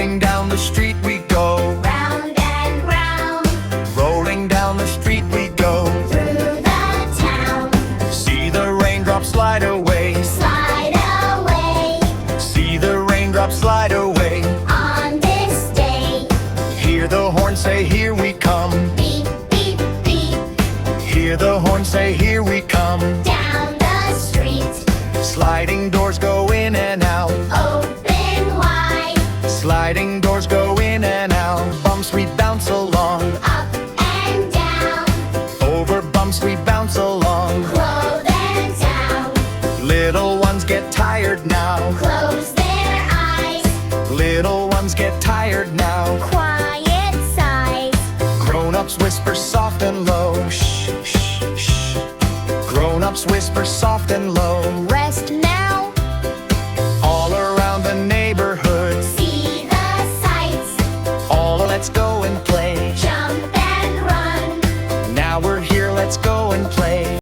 Rolling down the street we go, round and round. rolling down the street we go. Through the town, See the raindrops slide away, slide away. see the raindrops slide away. On this day, Hear the horn say, here we come. beep, beep, beep. Hear the horn say, here we come. Down the street, Sliding doors go in and out, open wide. sliding doors go in and out. Bumps we bounce along, Up and down, over bumps we bounce along. close and down. Little ones get tired now, Close their eyes, little ones get tired now. quiet sighs. Grown-ups whisper soft and low, shh, shh, shh. Grown-ups whisper soft and low. Rest now, All around the neighborhood, see the sights. all let's go and play.